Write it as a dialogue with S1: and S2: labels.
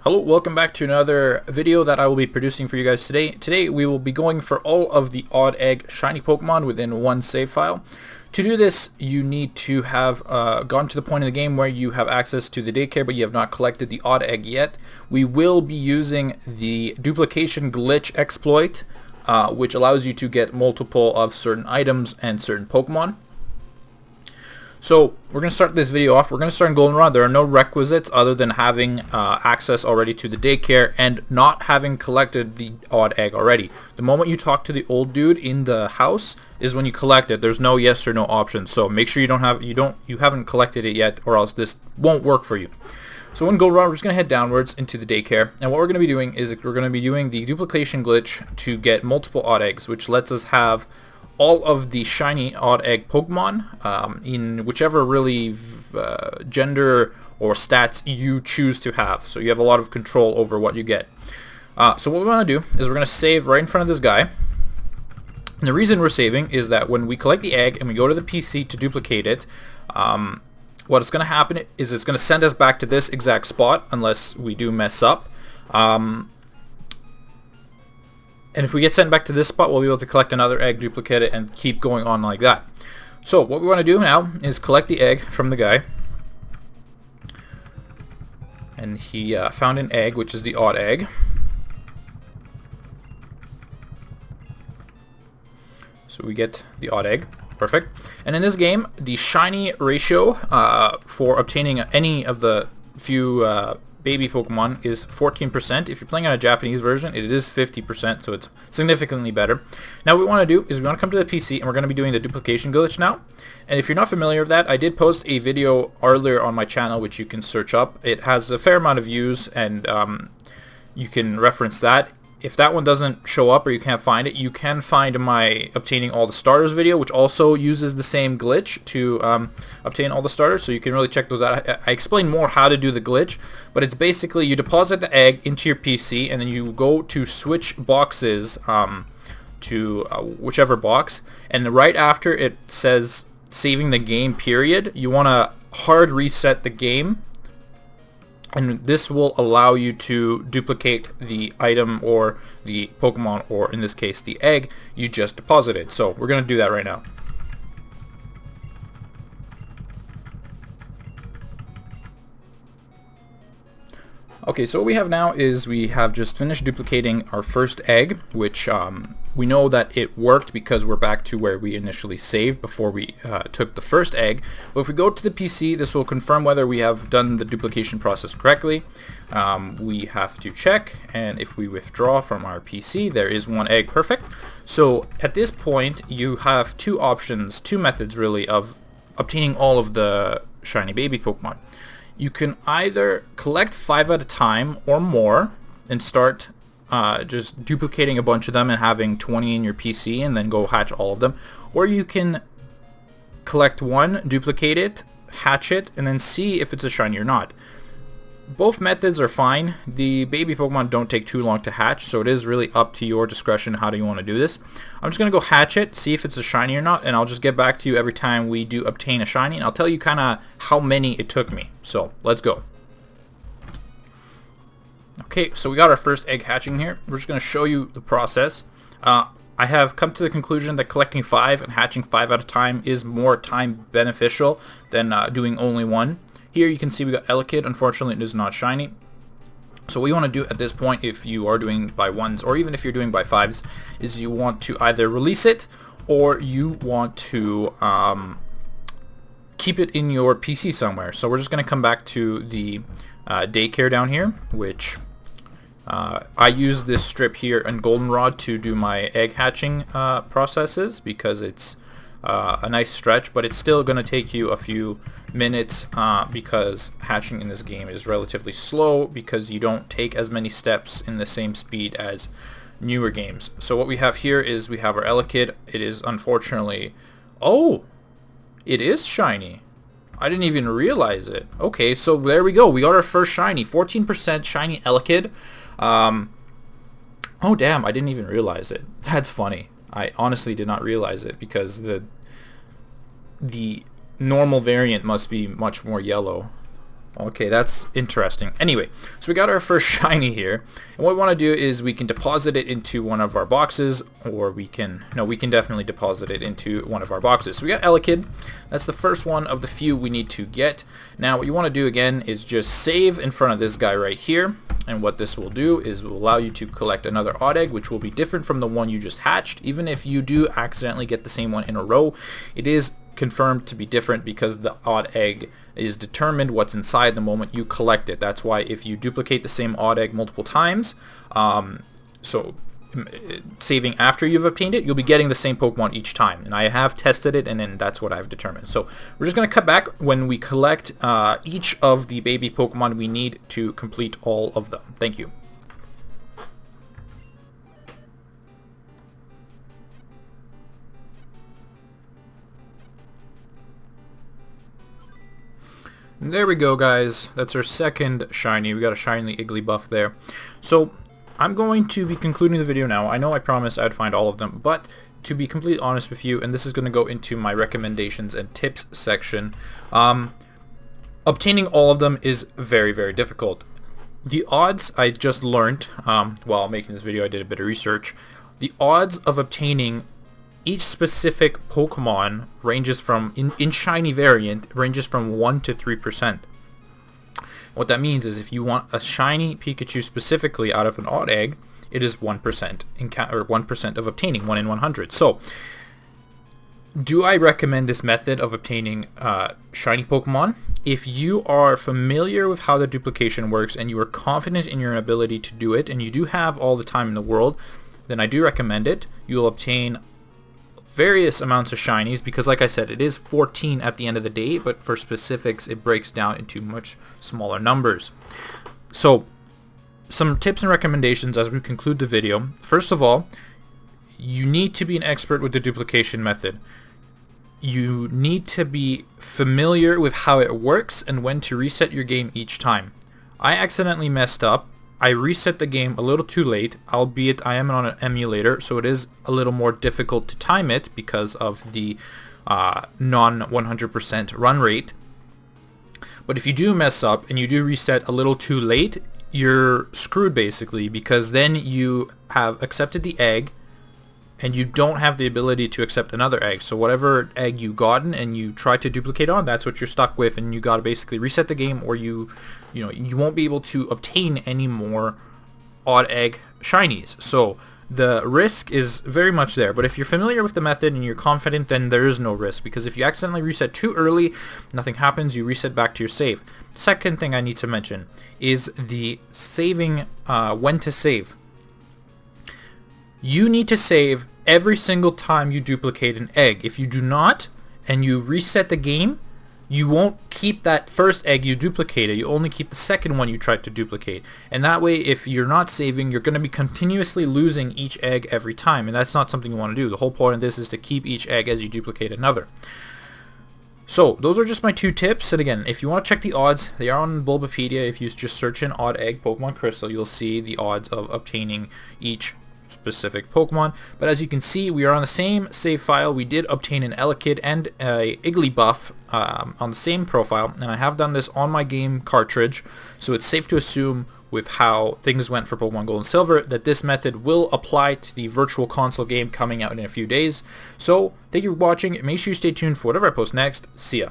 S1: Hello, welcome back to another video that I will be producing for you guys today. Today we will be going for all of the odd egg shiny Pokemon within one save file. To do this, you need to have gone to the point in the game where you have access to the daycare but you have not collected the odd egg yet. We will be using the duplication glitch exploit, which allows you to get multiple of certain items and certain Pokemon. So we're going to start this video off. We're going to start in Goldenrod. There are no requisites other than having access already to the daycare and not having collected the odd egg already. The moment you talk to the old dude in the house is when you collect it. There's no yes or no option. So make sure you haven't collected it yet, or else this won't work for you. So in Goldenrod, we're just going to head downwards into the daycare, and what we're going to be doing is we're going to be doing the duplication glitch to get multiple odd eggs, which lets us have all of the shiny odd egg Pokemon in whichever really gender or stats you choose to have. So you have a lot of control over what you get. So what we want to do is we're going to save right in front of this guy. And the reason we're saving is that when we collect the egg and we go to the PC to duplicate it, what's going to happen is it's going to send us back to this exact spot unless we do mess up. And if we get sent back to this spot, we'll be able to collect another egg, duplicate it, and keep going on like that. So what we want to do now is collect the egg from the guy. And he found an egg, which is the odd egg. So we get the odd egg. Perfect. And in this game, the shiny ratio for obtaining any of the few baby Pokemon is 14%. If you're playing on a Japanese version, it is 50%, so it's significantly better. Now what we want to do is we want to come to the PC, and we're going to be doing the duplication glitch now. And if you're not familiar with that, I did post a video earlier on my channel, which you can search up. It has a fair amount of views, and you can reference that. If that one doesn't show up or you can't find it, you can find my obtaining all the starters video, which also uses the same glitch to obtain all the starters, so you can really check those out. I explain more how to do the glitch, but it's basically you deposit the egg into your PC and then you go to switch boxes to whichever box, and right after it says saving the game period, you want to hard reset the game. And this will allow you to duplicate the item or the Pokemon, or in this case the egg you just deposited. So we're going to do that right now. Okay, so what we have now is we have just finished duplicating our first egg, which we know that it worked because we're back to where we initially saved before we took the first egg. But if we go to the PC, this will confirm whether we have done the duplication process correctly. We have to check, and if we withdraw from our PC, there is one egg. Perfect. So at this point, you have two methods really of obtaining all of the shiny baby Pokemon. You can either collect 5 at a time or more and start just duplicating a bunch of them and having 20 in your PC and then go hatch all of them. Or you can collect one, duplicate it, hatch it, and then see if it's a shiny or not. Both methods are fine. The baby Pokemon don't take too long to hatch, so it is really up to your discretion how do you want to do this. I'm just going to go hatch it, see if it's a shiny or not, and I'll just get back to you every time we do obtain a shiny, and I'll tell you kind of how many it took me. So let's go. Okay, so we got our first egg hatching here. We're just going to show you the process. I have come to the conclusion that collecting 5 and hatching 5 at a time is more time beneficial than doing only one. Here you can see we got Elekid. Unfortunately, it is not shiny. So what you want to do at this point, if you are doing by 1s or even if you're doing by 5s, is you want to either release it or you want to keep it in your PC somewhere. So we're just going to come back to the daycare down here, which I use this strip here in Goldenrod to do my egg hatching processes because it's a nice stretch, but it's still going to take you a few minutes because hatching in this game is relatively slow because you don't take as many steps in the same speed as newer games. So what we have here is we have our Elekid. It is unfortunately... Oh! It is shiny. I didn't even realize it. Okay, so there we go. We got our first shiny. 14% shiny Elekid. Oh damn, I didn't even realize it. That's funny. I honestly did not realize it because the normal variant must be much more yellow. Okay, that's interesting. Anyway, so we got our first shiny here, and what we want to do is we can deposit it into one of our boxes, or we can definitely deposit it into one of our boxes. So we got Elekid. That's the first one of the few we need to get. Now what you want to do again is just save in front of this guy right here, and what this will do is will allow you to collect another odd egg, which will be different from the one you just hatched. Even if you do accidentally get the same one in a row, it is confirmed to be different because the odd egg is determined what's inside the moment you collect it. That's why if you duplicate the same odd egg multiple times, saving after you've obtained it, you'll be getting the same Pokemon each time. And I have tested it, and then that's what I've determined. So we're just going to cut back when we collect each of the baby Pokemon we need to complete all of them. Thank you. There we go, guys. That's our second shiny. We got a shiny Igglybuff there. So I'm going to be concluding the video now. I know I promised I'd find all of them, but to be completely honest with you, and this is going to go into my recommendations and tips section, obtaining all of them is very, very difficult. The odds, I just learned while making this video, I did a bit of research. The odds of obtaining each specific Pokemon ranges from, in shiny variant, ranges from 1 to 3%. What that means is if you want a shiny Pikachu specifically out of an odd egg, it is 1% or 1% of obtaining, 1 in 100. So, do I recommend this method of obtaining shiny Pokemon? If you are familiar with how the duplication works and you are confident in your ability to do it, and you do have all the time in the world, then I do recommend it. You will obtain various amounts of shinies because, like I said, it is 14 at the end of the day, but for specifics it breaks down into much smaller numbers. So some tips and recommendations as we conclude the video. First of all, you need to be an expert with the duplication method. You need to be familiar with how it works and when to reset your game each time. I accidentally messed up. I reset the game a little too late, albeit I am on an emulator, so it is a little more difficult to time it because of the non-100% run rate. But if you do mess up and you do reset a little too late, you're screwed basically, because then you have accepted the egg and you don't have the ability to accept another egg. So whatever egg you gotten and you try to duplicate on, that's what you're stuck with, and you got to basically reset the game, or you won't be able to obtain any more odd egg shinies. So the risk is very much there, but if you're familiar with the method and you're confident, then there is no risk, because if you accidentally reset too early, nothing happens, you reset back to your save. Second thing I need to mention is the saving, when to save. You need to save every single time you duplicate an egg. If you do not, and you reset the game, you won't keep that first egg you duplicated. You only keep the second one you tried to duplicate. And that way, if you're not saving, you're going to be continuously losing each egg every time. And that's not something you want to do. The whole point of this is to keep each egg as you duplicate another. So, those are just my 2 tips. And again, if you want to check the odds, they are on Bulbapedia. If you just search in odd egg Pokemon Crystal, you'll see the odds of obtaining each specific Pokemon. But as you can see, we are on the same save file. We did obtain an Elekid and a Igglybuff on the same profile, and I have done this on my game cartridge, so it's safe to assume with how things went for Pokemon Gold and Silver that this method will apply to the Virtual Console game coming out in a few days. So thank you for watching. Make sure you stay tuned for whatever I post next. See ya.